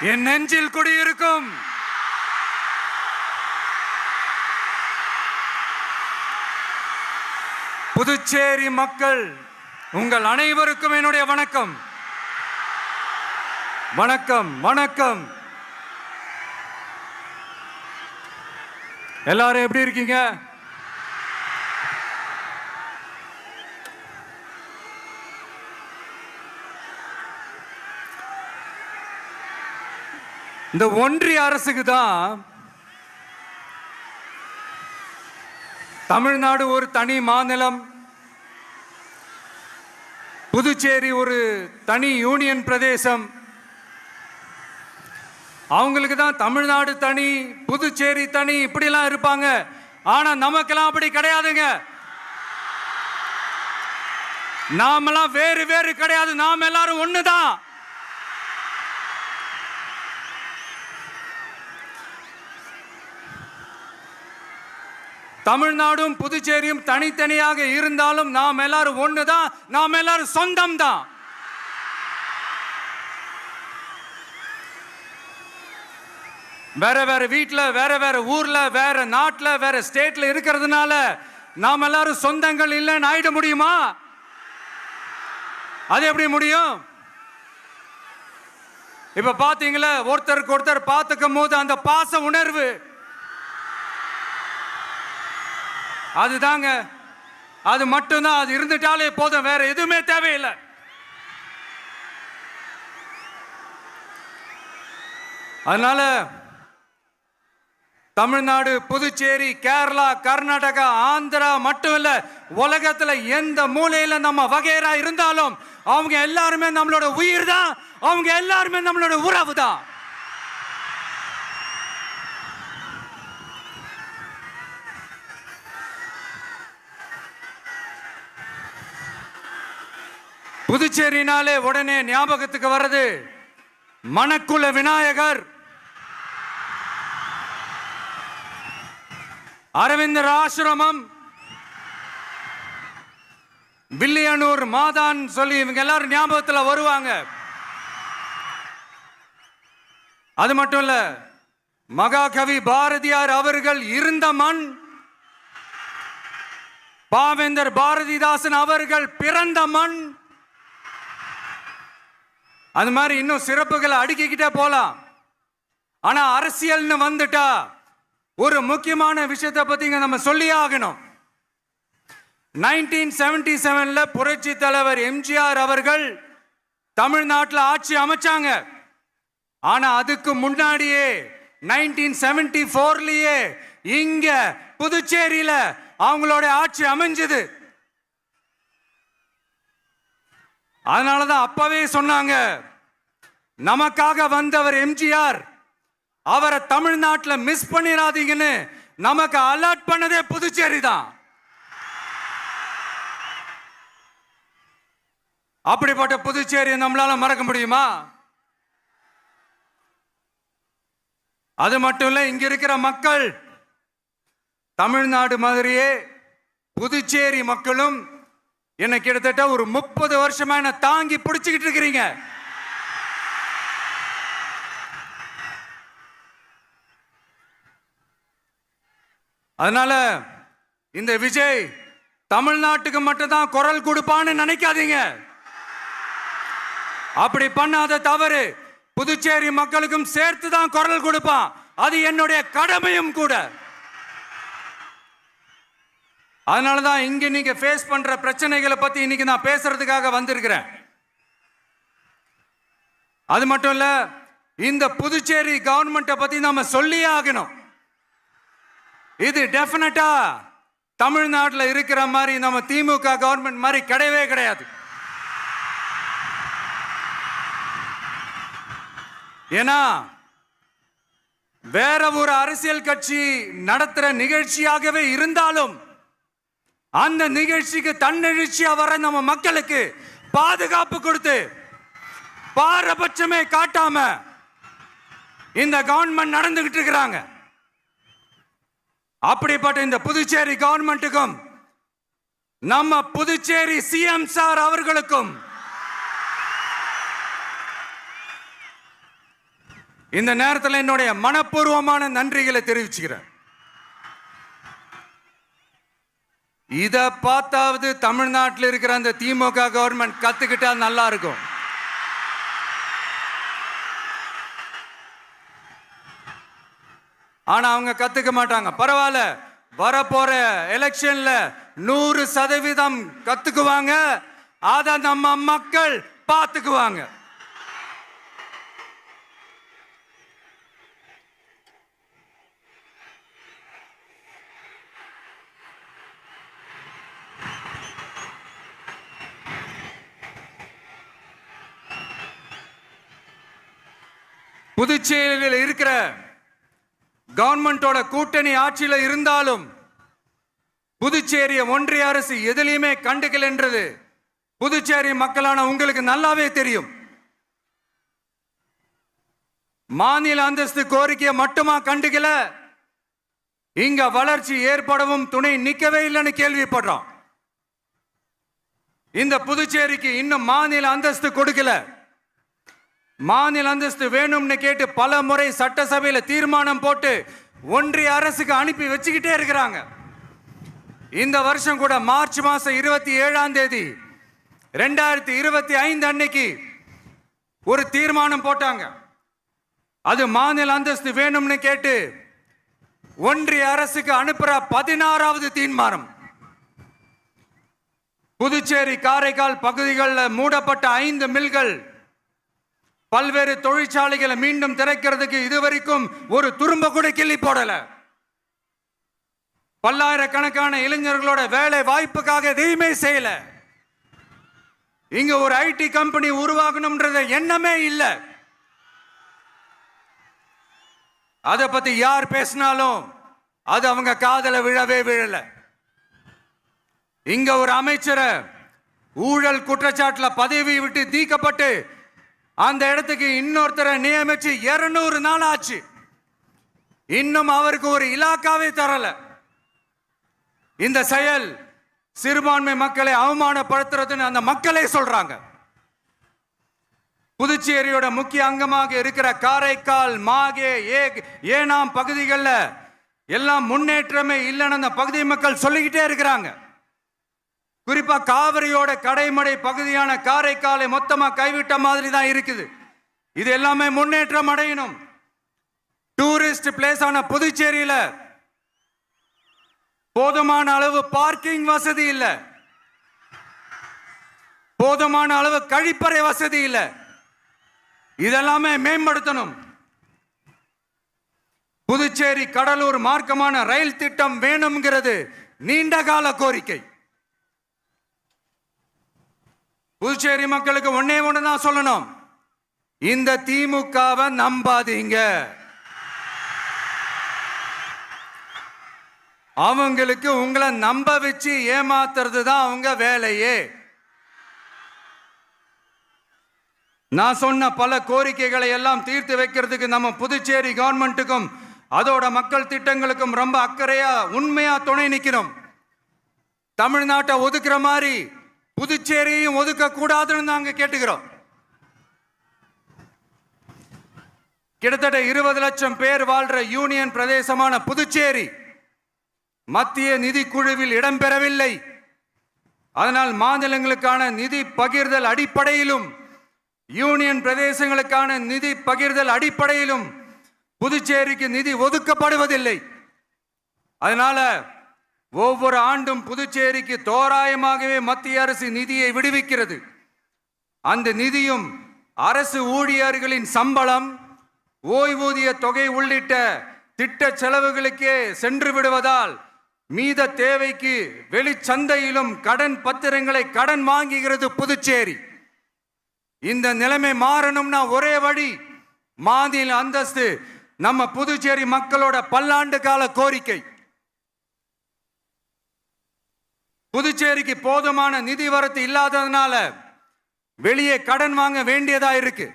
என் நெஞ்சில் குடியிருக்கும் புதுச்சேரி மக்கள் உங்கள் அனைவருக்கும் என்னுடைய வணக்கம். வணக்கம் வணக்கம். எல்லாரும் எப்படி இருக்கீங்க? இந்த ஒன்றிய அரசுக்கு தான் தமிழ்நாடு ஒரு தனி மாநிலம், புதுச்சேரி ஒரு தனி யூனியன் பிரதேசம். அவங்களுக்கு தான் தமிழ்நாடு தனி, புதுச்சேரி தனி, இப்படிலாம் இருப்பாங்க. ஆனா நமக்கெல்லாம் அப்படி கிடையாதுங்க. நாமெல்லாம் வேறு வேறு கிடையாது. நாம் எல்லாரும் ஒண்ணுதான். தமிழ்நாடும் புதுச்சேரியும் தனித்தனியாக இருந்தாலும் நாம் எல்லாரும் ஒண்ணுதான். நாம் எல்லாரும் சொந்தம் தான். வேற வேற வீட்டுல, வேற வேற ஊர்ல, வேற நாட்டுல, வேற ஸ்டேட்ல இருக்கிறதுனால நாம் எல்லாரும் சொந்தங்கள் இல்லைன்னு ஆயிட முடியுமா? அது எப்படி முடியும்? இப்ப பாத்தீங்களா, ஒருத்தருக்கு ஒருத்தர் பார்த்துக்கும் போது அந்த பாச உணர்வு, அதுதாங்க. அது மட்டும்தான். அது இருந்துட்டாலே போதும், வேற எதுவுமே தேவையில்லை. அதனால தமிழ்நாடு, புதுச்சேரி, கேரளா, கர்நாடகா, ஆந்திரா மட்டும் இல்ல, உலகத்துல எந்த மூலையில நம்ம வகைரா இருந்தாலும் அவங்க எல்லாருமே நம்மளோட உயிர் தான். அவங்க எல்லாருமே நம்மளோட உறவு தான். புதுச்சேரினாலே உடனே ஞாபகத்துக்கு வர்றது மணக்குள விநாயகர், அரவிந்தர் ஆசிரமம், வில்லியனூர் மாதான் சொல்லி இவங்க எல்லாரும் ஞாபகத்தில் வருவாங்க. அது மட்டும் இல்ல, மகாகவி பாரதியார் அவர்கள் இருந்த மண், பாவேந்தர் பாரதிதாசன் அவர்கள் பிறந்த மண். அது மாதிரி இன்னும் சிறப்புகளை அடுக்கிக்கிட்டே போலாம். ஆனா அரசியல்னு வந்துட்டா ஒரு முக்கியமான விஷயத்தை பத்தி நம்ம சொல்லி ஆகணும். 1977 புரட்சி தலைவர் எம்ஜிஆர் அவர்கள் தமிழ்நாட்டில் ஆட்சி அமைச்சாங்க. ஆனா அதுக்கு முன்னாடியே 1974லயே இங்க புதுச்சேரியில அவங்களோட ஆட்சி அமைஞ்சது. அதனாலதான் அப்பவே சொன்னாங்க, நமக்காக வந்தவர் எம்ஜிஆர், அவரை தமிழ்நாட்டில் மிஸ் பண்ணிடாதீங்கன்னு நமக்கு அலர்ட் பண்ணதே புதுச்சேரி தான். அப்படிப்பட்ட புதுச்சேரியை நம்மளால மறக்க முடியுமா? அது மட்டும் இல்ல, இங்க இருக்கிற மக்கள் தமிழ்நாடு மாதிரியே புதுச்சேரி மக்களும் என்ன கிட்டத்தட்ட ஒரு 30 வருஷமா என்ன தாங்கி பிடிச்சுக்கிட்டு இருக்கிறீங்க. அதனால இந்த விஜய் தமிழ்நாட்டுக்கு மட்டும்தான் குரல் கொடுப்பான்னு நினைக்காதீங்க. அப்படி பண்ணாத தவறு. புதுச்சேரி மக்களுக்கும் சேர்த்து தான் குரல் கொடுப்பான். அது என்னுடைய கடமையும் கூட. அதனாலதான் இங்க நீங்க ஃபேஸ் பண்ற பிரச்சனைகளை பத்தி இன்னைக்கு நான் பேசுறதுக்காக வந்திருக்கிறேன். அது மட்டும் இல்ல, இந்த புதுச்சேரி கவர்மெண்ட்டை பத்தி நாம சொல்லியே ஆகணும். இது டெஃபினட்டா தமிழ்நாட்டில் இருக்கிற மாதிரி நம்ம திமுக கவர்மெண்ட் மாதிரி கிடையவே கிடையாது. ஏன்னா வேற ஒரு அரசியல் கட்சி நடத்துற நிகழ்ச்சியாகவே இருந்தாலும் அந்த நிகழ்ச்சிக்கு தன்னெழுச்சியா வர நம்ம மக்களுக்கு பாதுகாப்பு கொடுத்து பாரபட்சமே காட்டாம இந்த கவர்மெண்ட் நடந்துகிட்டு இருக்கிறாங்க. அப்படிப்பட்ட இந்த புதுச்சேரி கவர்மெண்ட்டுக்கும் நம்ம புதுச்சேரி சிஎம் சார் அவர்களுக்கும் இந்த நேரத்தில் என்னுடைய மனப்பூர்வமான நன்றிகளை தெரிவிச்சுக்கிறேன். இத பார்த்தாவது தமிழ்நாட்டில் இருக்கிற அந்த திமுக கவர்மெண்ட் கத்துக்கிட்டா நல்லா இருக்கும். ஆனா அவங்க கத்துக்க மாட்டாங்க. பரவாயில்ல, வரப்போற எலெக்ஷன்ல 100% கத்துக்குவாங்க. அத நம்ம மக்கள் பார்த்துக்குவாங்க. புதுச்சேரியில் இருக்கிற கவர்மெண்டோட கூட்டணி ஆட்சியில இருந்தாலும் புதுச்சேரிய ஒன்றிய அரசு எதிலையுமே கண்டுக்கல என்றது புதுச்சேரி மக்களான உங்களுக்கு நல்லாவே தெரியும். மாநில அந்தஸ்து கோரிக்கையை மட்டுமா கண்டுக்கல, இங்க வளர்ச்சி ஏற்படவும் துணை நிக்கவே இல்லைன்னு கேள்விப்படுறோம். இந்த புதுச்சேரிக்கு இன்னும் மாநில அந்தஸ்து கொடுக்கல. மாநில அந்தஸ்து வேணும்னு கேட்டு பல முறை சட்டசபையில தீர்மானம் போட்டு ஒன்றிய அரசுக்கு அனுப்பி வச்சுக்கிட்டே இருக்கிறாங்க. இந்த வருஷம் கூட மார்ச் மாசம் 27ஆம் தேதி 2025 அன்னைக்கு ஒரு தீர்மானம் போட்டாங்க. அது மாநில அந்தஸ்து வேணும்னு கேட்டு ஒன்றிய அரசுக்கு அனுப்புற 16வது தீர்மானம். புதுச்சேரி காரைக்கால் பகுதிகளில் மூடப்பட்ட 5 மில்கள், பல்வேறு தொழிற்சாலைகளை மீண்டும் திறக்கிறதுக்கு இதுவரைக்கும் ஒரு துரும்ப கூட கிள்ளி போடல. பல்லாயிரக்கணக்கான இளைஞர்களோட வேலை வாய்ப்புக்காக எதையுமே செய்யல. இங்க ஒரு ஐடி கம்பெனி உருவாகணும்ன்றது எண்ணமே இல்லை. அதை பத்தி யார் பேசினாலும் அது அவங்க காதல விழவே விழல. இங்க ஒரு அமைச்சரை ஊழல் குற்றச்சாட்டுல பதவி விட்டு நீக்கப்பட்டு அந்த இடத்துக்கு இன்னொருத்தரை நியமிச்சு 200 நாள் ஆச்சு. இன்னும் அவருக்கு ஒரு இலாக்காவே தரல. இந்த செயல் சிறுபான்மை மக்களை அவமானப்படுத்துறதுன்னு அந்த மக்களே சொல்றாங்க. புதுச்சேரியோட முக்கிய அங்கமாக இருக்கிற காரைக்கால், மாகே, ஏனாம் பகுதிகளில் எல்லாம் முன்னேற்றமே இல்லைன்னு அந்த பகுதி மக்கள் சொல்லிக்கிட்டே இருக்கிறாங்க. குறிப்பா காவிரியோட கடைமடை பகுதியான காரைக்காலை மொத்தமா கைவிட்ட மாதிரி தான் இருக்குது. இது எல்லாமே முன்னேற்றம் அடையணும். டூரிஸ்ட் பிளேஸ் ஆன புதுச்சேரியில போதுமான அளவு பார்க்கிங் வசதி இல்ல, போதுமான அளவு கழிப்பறை வசதி இல்ல. இதெல்லாமே மேம்படுத்தணும். புதுச்சேரி கடலூர் மார்க்கமான ரயில் திட்டம் வேணும்ங்கிறது நீண்ட கால கோரிக்கை. புதுச்சேரி மக்களுக்கு ஒன்னே ஒண்ணுதான் சொல்லணும், இந்த திமுகவை நம்பாதீங்க. அவங்களுக்கு உங்களை நம்ப வச்சு ஏமாத்துறது தான் அவங்க வேலையே. நான் சொன்ன பல கோரிக்கைகளை எல்லாம் தீர்த்து வைக்கிறதுக்கு நம்ம புதுச்சேரி கவர்மெண்ட்டுக்கும் அதோட மக்கள் திட்டங்களுக்கும் ரொம்ப அக்கறையா உண்மையா துணை நிற்கணும். தமிழ்நாட்டை ஒதுக்குற மாதிரி புதுச்சேரியும் ஒதுக்க கூடாதுன்னு நாங்க கேட்டுக்கிறோம். கிட்டத்தட்ட 20 லட்சம் பேர் வாழ்ற யூனியன் பிரதேசமான புதுச்சேரி மத்திய நிதி குழுவில் இடம்பெறவில்லை. அதனால் மாநிலங்களுக்கான நிதி பகிர்தல் அடிப்படையிலும் யூனியன் பிரதேசங்களுக்கான நிதி பகிர்தல் அடிப்படையிலும் புதுச்சேரிக்கு நிதி ஒதுக்கப்படுவதில்லை. அதனால ஒவ்வொரு ஆண்டும் புதுச்சேரிக்கு தோராயமாகவே மத்திய அரசு நிதியை விடுவிக்கிறது. அந்த நிதியும் அரசு ஊழியர்களின் சம்பளம், ஓய்வூதிய தொகை உள்ளிட்ட திட்ட செலவுகளுக்கே சென்று விடுவதால் மீத தேவைக்கு வெளிச்சந்தையிலும் கடன் பத்திரங்களை கடன் வாங்குகிறது புதுச்சேரி. இந்த நிலைமை மாறணும்னா ஒரே வழி, மாநில அந்தஸ்து நம்ம புதுச்சேரி மக்களோட பல்லாண்டு கால கோரிக்கை. புதுச்சேரிக்கு போதுமான நிதி வரத்து இல்லாததுனால வெளியே கடன் வாங்க வேண்டியதா இருக்கு.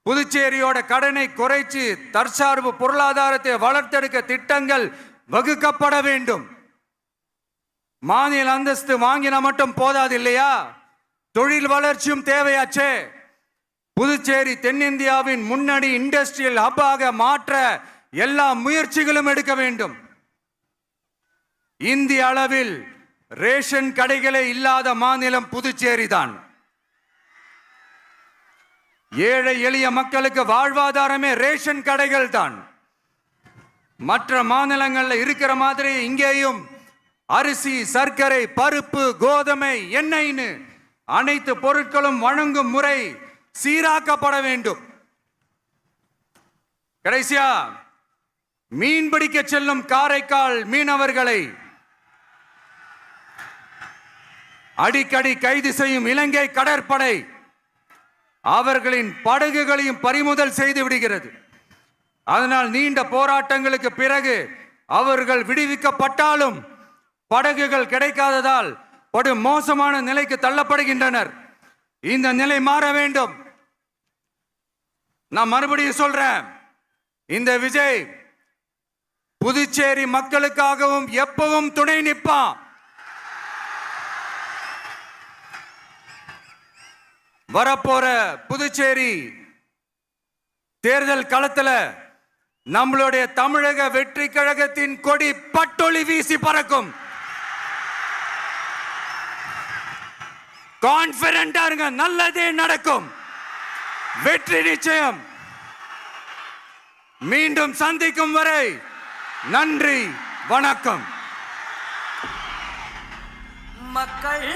புதுச்சேரியோட கடனை குறைச்சு தற்சார்பு பொருளாதாரத்தை வளர்த்தெடுக்க திட்டங்கள் வகுக்கப்பட வேண்டும். மாநில அந்தஸ்து வாங்கினா மட்டும் போதாது இல்லையா, தொழில் வளர்ச்சியும் தேவையாச்சே. புதுச்சேரி தென்னிந்தியாவின் முன்னணி இண்டஸ்ட்ரியல் ஹப்பாக மாற்ற எல்லா முயற்சிகளும் எடுக்க வேண்டும். இந்திய அளவில் ரேஷன் கடைகளே இல்லாத மாநிலம் புதுச்சேரி தான். ஏழை எளிய மக்களுக்கு வாழ்வாதாரமே ரேஷன் கடைகள் தான். மற்ற மாநிலங்களில் இருக்கிற மாதிரி இங்கேயும் அரிசி, சர்க்கரை, பருப்பு, கோதுமை, எண்ணெய்னு அனைத்து பொருட்களும் வழங்கும் முறை சீராக்கப்பட வேண்டும். கடைசியா மீன் பிடிக்க செல்லும் காரைக்கால் மீனவர்களை அடிக்கடி கைது செய்யும் இலங்கை கடற்படை அவர்களின் படகுகளையும் பறிமுதல் செய்து விடுகிறது. அதனால் நீண்ட போராட்டங்களுக்கு பிறகு அவர்கள் விடுவிக்கப்பட்டாலும் படகுகள் கிடைக்காததால் படு மோசமான நிலைக்கு தள்ளப்படுகின்றனர். இந்த நிலை மாற வேண்டும். நான் மறுபடியும் சொல்றேன், இந்த விஜய் புதுச்சேரி மக்களுக்காகவும் எப்பவும் துணை நிற்பான். வரப்போற புதுச்சேரி தேர்தல் களத்துல நம்மளுடைய தமிழக வெற்றி கழகத்தின் கொடி பட்டொளி வீசி பறக்கும். கான்பிடென்டா இருங்க, நல்லதே நடக்கும். வெற்றி நிச்சயம். மீண்டும் சந்திக்கும் வரை நன்றி, வணக்கம். மக்கள்